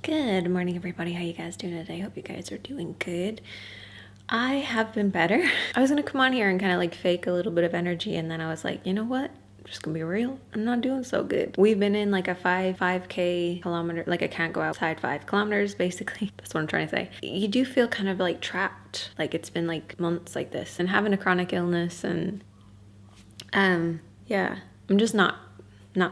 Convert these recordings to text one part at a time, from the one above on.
Good morning, everybody. How you guys doing today? Hope you guys are doing good. I have been better. I was gonna come on here and kind of like fake a little bit of energy, and then I was like, you know what? I'm just gonna be real. I'm not doing so good. We've been in like a 5K kilometer, like I can't go outside 5 kilometers, basically. That's what I'm trying to say. You do feel kind of like trapped. Like it's been like months like this, and having a chronic illness, and yeah, I'm just not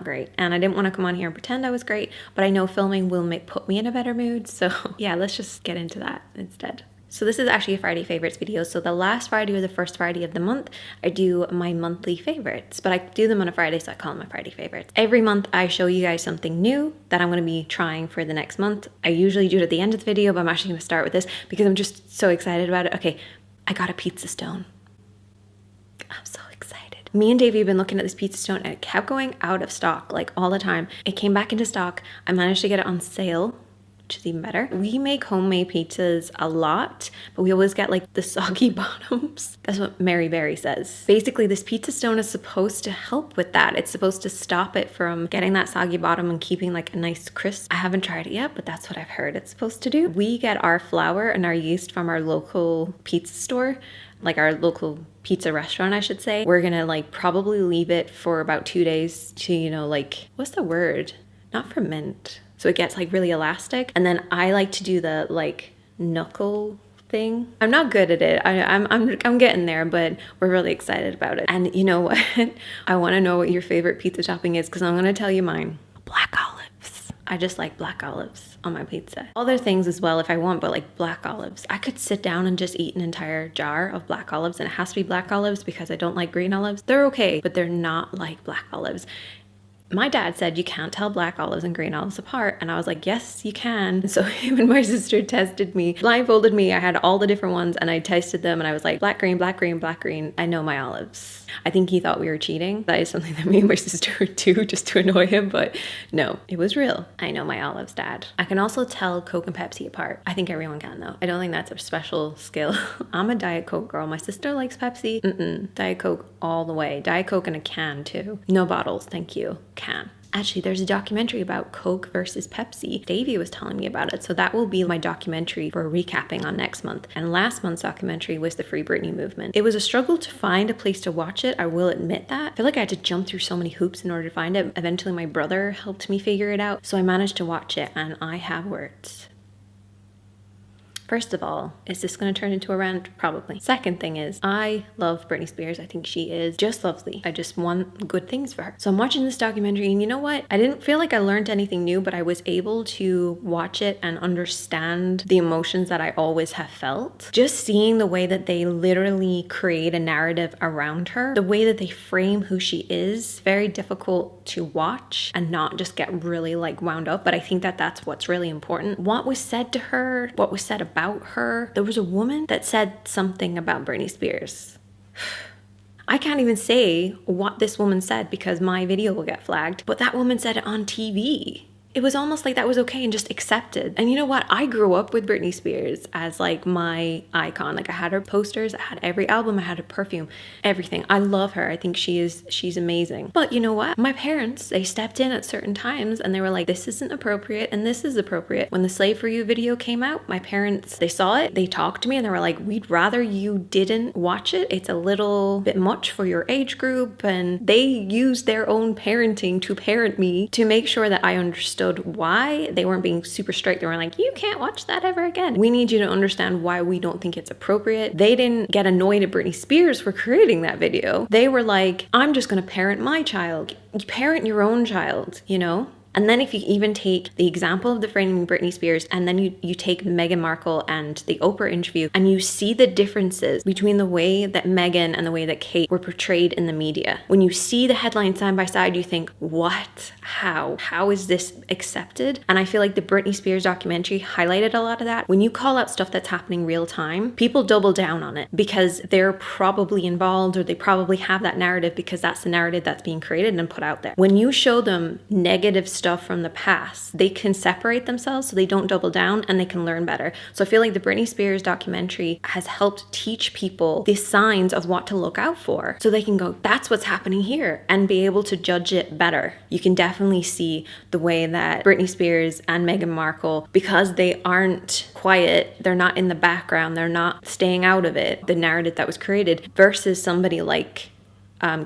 great, and I didn't want to come on here and pretend I was great, but I know filming will put me in a better mood, so yeah, let's just get into that instead. So this is actually a Friday favorites video. So the last Friday or the first Friday of the month, I do my monthly favorites, but I do them on a Friday, so I call them my Friday favorites. Every month I show you guys something new that I'm going to be trying for the next month. I usually do it at the end of the video, but I'm actually going to start with this because I'm just so excited about it. Okay, I got a pizza stone. I'm so excited. Me and Davey have been looking at this pizza stone, and it kept going out of stock like all the time. It came back into stock. I managed to get it on sale, which is even better. We make homemade pizzas a lot, but we always get like the soggy bottoms. That's what Mary Berry says. Basically, this pizza stone is supposed to help with that. It's supposed to stop it from getting that soggy bottom and keeping like a nice crisp. I haven't tried it yet, but that's what I've heard it's supposed to do. We get our flour and our yeast from our local pizza store, like our local pizza restaurant, I should say. We're gonna like probably leave it for about 2 days to, you know, like, what's the word? Not ferment. So it gets like really elastic. And then I like to do the like knuckle thing. I'm not good at it. I'm getting there, but we're really excited about it. And you know what? I wanna know what your favorite pizza topping is, because I'm gonna tell you mine. Black olives. I just like black olives on my pizza. Other things as well if I want, but like black olives. I could sit down and just eat an entire jar of black olives, and it has to be black olives because I don't like green olives. They're okay, but they're not like black olives. My dad said you can't tell black olives and green olives apart, and I was like, yes, you can. So him and my sister tested me, blindfolded me. I had all the different ones, and I tasted them, and I was like, black, green, black, green, black, green. I know my olives. I think he thought we were cheating. That is something that me and my sister would do just to annoy him, but no, it was real. I know my olives, Dad. I can also tell Coke and Pepsi apart. I think everyone can though. I don't think that's a special skill. I'm a Diet Coke girl. My sister likes Pepsi. Diet Coke all the way. Diet Coke in a can too. No bottles, thank you. Can. Actually, there's a documentary about Coke versus Pepsi. Davey was telling me about it, so that will be my documentary for recapping on next month. And last month's documentary was the Free Britney movement. It was a struggle to find a place to watch it, I will admit that. I feel like I had to jump through so many hoops in order to find it. Eventually, my brother helped me figure it out, so I managed to watch it, and I have words. First of all, is this going to turn into a rant? Probably. Second thing is, I love Britney Spears. I think she is just lovely. I just want good things for her. So I'm watching this documentary, and you know what? I didn't feel like I learned anything new, but I was able to watch it and understand the emotions that I always have felt. Just seeing the way that they literally create a narrative around her, the way that they frame who she is, very difficult to watch and not just get really like wound up. But I think that that's what's really important. What was said to her, what was said about her. There was a woman that said something about Britney Spears. I can't even say what this woman said because my video will get flagged, but that woman said it on TV. It was almost like that was okay and just accepted. And you know what? I grew up with Britney Spears as like my icon. Like I had her posters, I had every album, I had her perfume, everything. I love her. I think she's amazing. But you know what? My parents, they stepped in at certain times and they were like, this isn't appropriate and this is appropriate. When the Slave For You video came out, my parents, they saw it, they talked to me and they were like, we'd rather you didn't watch it. It's a little bit much for your age group. And they used their own parenting to parent me to make sure that I understood why. They weren't being super strict. They were like, you can't watch that ever again. We need you to understand why we don't think it's appropriate. They didn't get annoyed at Britney Spears for creating that video. They were like, I'm just gonna parent my child. You parent your own child, you know? And then if you even take the example of the framing Britney Spears, and then you take Meghan Markle and the Oprah interview, and you see the differences between the way that Meghan and the way that Kate were portrayed in the media. When you see the headlines side by side, you think, what? How is this accepted? And I feel like the Britney Spears documentary highlighted a lot of that. When you call out stuff that's happening real time, people double down on it because they're probably involved or they probably have that narrative because that's the narrative that's being created and put out there. When you show them negative stuff from the past, they can separate themselves so they don't double down and they can learn better. So I feel like the Britney Spears documentary has helped teach people the signs of what to look out for so they can go, that's what's happening here, and be able to judge it better. You can definitely see the way that Britney Spears and Meghan Markle, because they aren't quiet, they're not in the background, they're not staying out of it, the narrative that was created, versus somebody like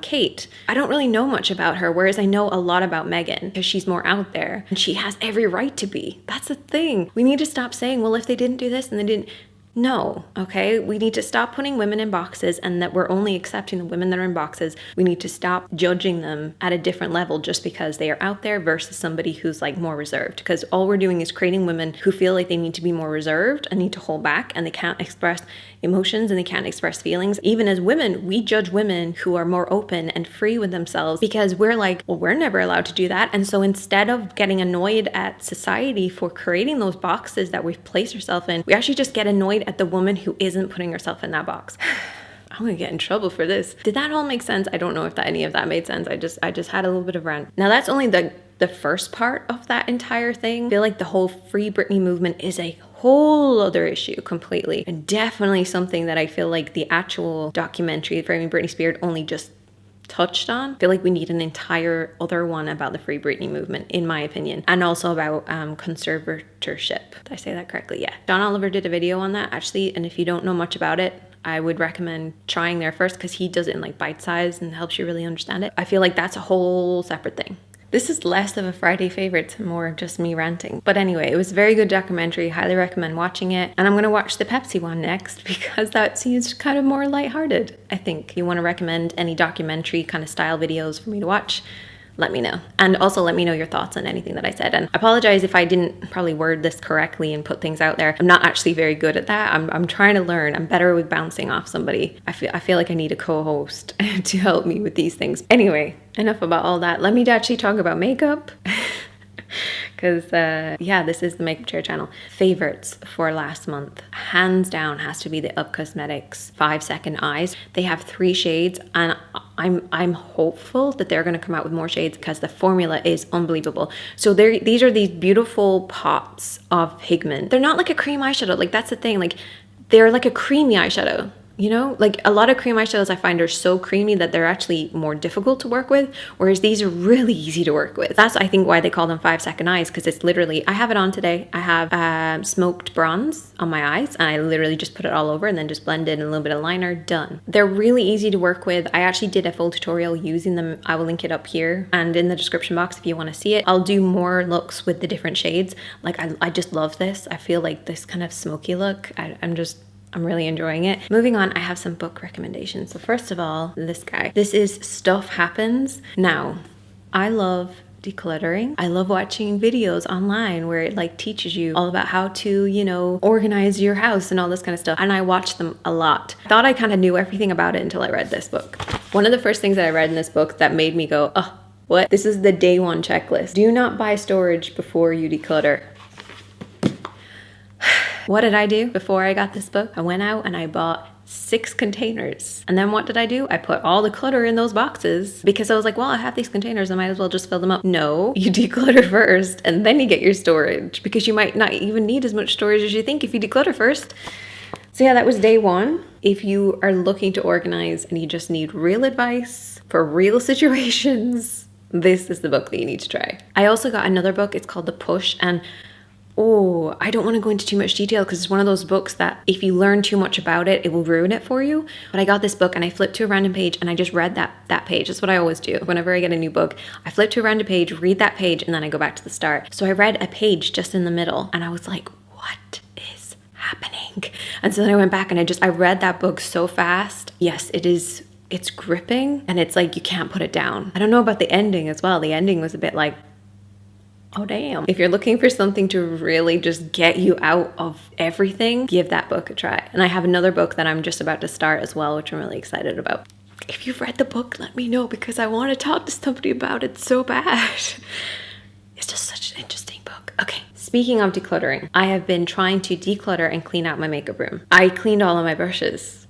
Kate. I don't really know much about her, whereas I know a lot about Meghan because she's more out there and she has every right to be. That's the thing. We need to stop saying, well, if they didn't do this and they didn't. No, okay? We need to stop putting women in boxes, and that we're only accepting the women that are in boxes. We need to stop judging them at a different level just because they are out there versus somebody who's like more reserved. Because all we're doing is creating women who feel like they need to be more reserved and need to hold back, and they can't express emotions and they can't express feelings. Even as women, we judge women who are more open and free with themselves because we're like, well, we're never allowed to do that. And so instead of getting annoyed at society for creating those boxes that we've placed ourselves in, we actually just get annoyed at the woman who isn't putting herself in that box. I'm gonna get in trouble for this. Did that all make sense? I don't know if any of that made sense. I just had a little bit of rant. Now that's only the first part of that entire thing. I feel like the whole Free Britney movement is a whole other issue completely, and definitely something that I feel like the actual documentary Framing Britney Spears only just touched on. I feel like we need an entire other one about the Free Britney movement, in my opinion, and also about conservatorship. Did I say that correctly? Yeah. John Oliver did a video on that actually, and if you don't know much about it, I would recommend trying there first because he does it in like bite size and helps you really understand it. I feel like that's a whole separate thing. This is less of a Friday favorite, more just me ranting. But anyway, it was a very good documentary. Highly recommend watching it. And I'm going to watch the Pepsi one next because that seems kind of more lighthearted, I think. If you want to recommend any documentary kind of style videos for me to watch, let me know. And also let me know your thoughts on anything that I said. And I apologize if I didn't probably word this correctly and put things out there. I'm not actually very good at that. I'm trying to learn. I'm better with bouncing off somebody. I feel like I need a co-host to help me with these things. Anyway, enough about all that. Let me actually talk about makeup. Because, yeah, this is the Makeup Chair channel. Favorites for last month, hands down, has to be the Up Cosmetics 5 Second Eyes. They have 3 shades, and I'm hopeful that they're going to come out with more shades because the formula is unbelievable. So these are these beautiful pots of pigment. They're not like a cream eyeshadow. Like, that's the thing. Like, they're like a creamy eyeshadow. You know, like a lot of cream eyeshadows I find are so creamy that they're actually more difficult to work with, whereas these are really easy to work with. That's, I think, why they call them 5 Second Eyes, because it's literally, I have it on today. I have smoked bronze on my eyes, and I literally just put it all over and then just blend in a little bit of liner, done. They're really easy to work with. I actually did a full tutorial using them. I will link it up here and in the description box if you want to see it. I'll do more looks with the different shades. Like, I just love this. I feel like this kind of smoky look, I'm really enjoying it. Moving on, I have some book recommendations. So first of all, this guy. This is Stuff Happens. Now, I love decluttering. I love watching videos online where it like teaches you all about how to, you know, organize your house and all this kind of stuff. And I watch them a lot. I thought I kind of knew everything about it until I read this book. One of the first things that I read in this book that made me go, oh, what? This is the day one checklist. Do not buy storage before you declutter. What did I do before I got this book? I went out and I bought 6 containers. And then what did I do? I put all the clutter in those boxes because I was like, well, I have these containers, I might as well just fill them up. No, you declutter first and then you get your storage because you might not even need as much storage as you think if you declutter first. So yeah, that was day one. If you are looking to organize and you just need real advice for real situations, this is the book that you need to try. I also got another book. It's called The Push, and oh, I don't want to go into too much detail because it's one of those books that if you learn too much about it, it will ruin it for you. But I got this book and I flipped to a random page and I just read that page. That's what I always do. Whenever I get a new book, I flip to a random page, read that page, and then I go back to the start. So I read a page just in the middle and I was like, what is happening? And so then I went back and I read that book so fast. Yes, it's gripping and it's like you can't put it down. I don't know about the ending as well. The ending was a bit like, oh damn. If you're looking for something to really just get you out of everything, give that book a try. And I have another book that I'm just about to start as well, which I'm really excited about. If you've read the book, let me know because I want to talk to somebody about it so bad. It's just such an interesting book. Okay, speaking of decluttering, I have been trying to declutter and clean out my makeup room. I cleaned all of my brushes.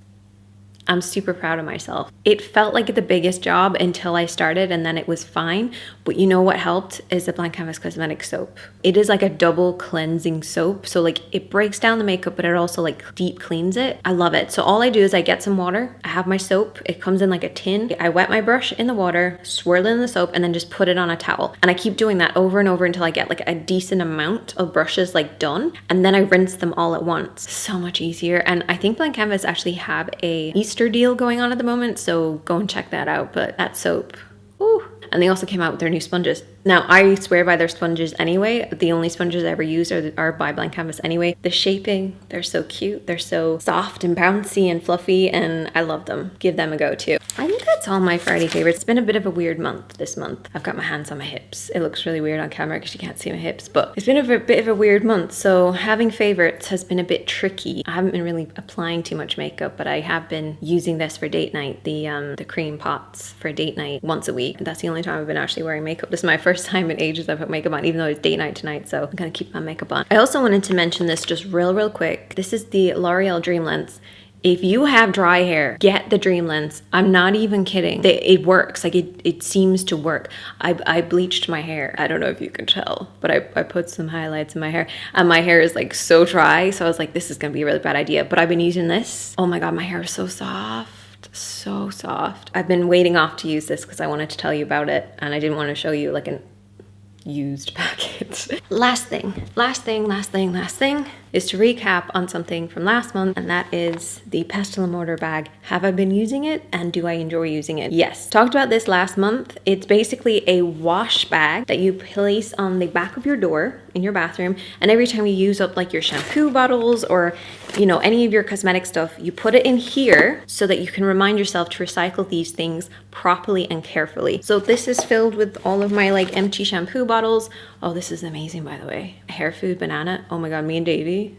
I'm super proud of myself. It felt like the biggest job until I started, and then it was fine. But you know what helped is the Blank Canvas Cosmetic soap. It is like a double cleansing soap. So like it breaks down the makeup, but it also like deep cleans it. I love it. So all I do is I get some water, I have my soap, it comes in like a tin. I wet my brush in the water, swirl it in the soap, and then just put it on a towel. And I keep doing that over and over until I get like a decent amount of brushes like done. And then I rinse them all at once. So much easier. And I think Blank Canvas actually have a Easter deal going on at the moment, so go and check that out. But that soap, ooh. And they also came out with their new sponges. Now, I swear by their sponges anyway. The only sponges I ever use are by Blank Canvas anyway. The shaping, they're so cute. They're so soft and bouncy and fluffy, and I love them. Give them a go too. I think that's all my Friday favorites. It's been a bit of a weird month this month. I've got my hands on my hips. It looks really weird on camera because you can't see my hips, but it's been a bit of a weird month. So having favorites has been a bit tricky. I haven't been really applying too much makeup, but I have been using this for date night, the cream pots for date night once a week. That's the only time I've been actually wearing makeup. This is my first time in ages I put makeup on, even though it's date night tonight, so I'm gonna keep my makeup on. I also wanted to mention this just real quick. This is the L'Oreal Dream Lens. If you have dry hair, get the Dream Lens. I'm not even kidding. It works. Like it seems to work. I bleached my hair. I don't know if you can tell, but I put some highlights in my hair, and my hair is like so dry. So I was like, this is gonna be a really bad idea. But I've been using this. Oh my God, my hair is so soft. So soft. I've been waiting off to use this because I wanted to tell you about it, and I didn't want to show you like an used packet. Last thing is to recap on something from last month, and that is the pestle and mortar bag. Have I been using it, and do I enjoy using it? Yes. Talked about this last month. It's basically a wash bag that you place on the back of your door in your bathroom, and every time you use up like your shampoo bottles or you know any of your cosmetic stuff, you put it in here so that you can remind yourself to recycle these things properly and carefully. So this is filled with all of my like empty shampoo bottles. Oh, this is amazing, by the way. Hair Food Banana. Oh my God, me and Davey,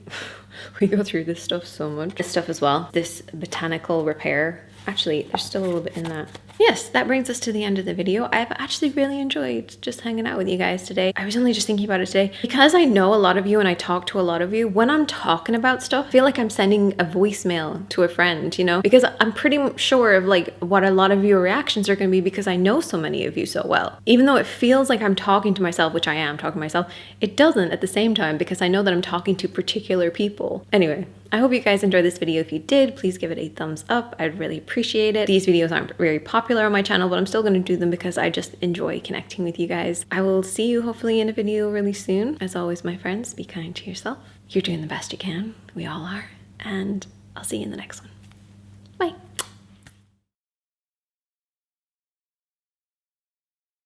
we go through this stuff so much. This stuff as well. This Botanical Repair. Actually, there's still a little bit in that. Yes, that brings us to the end of the video. I've actually really enjoyed just hanging out with you guys today. I was only just thinking about it today. Because I know a lot of you and I talk to a lot of you, when I'm talking about stuff, I feel like I'm sending a voicemail to a friend, you know? Because I'm pretty sure of like what a lot of your reactions are gonna be because I know so many of you so well. Even though it feels like I'm talking to myself, which I am talking to myself, it doesn't at the same time because I know that I'm talking to particular people. Anyway, I hope you guys enjoyed this video. If you did, please give it a thumbs up. I'd really appreciate it. These videos aren't very popular on my channel, but I'm still going to do them because I just enjoy connecting with you guys. I will see you hopefully in a video really soon. As always, my friends, be kind to yourself. You're doing the best you can. We all are. And I'll see you in the next one. Bye.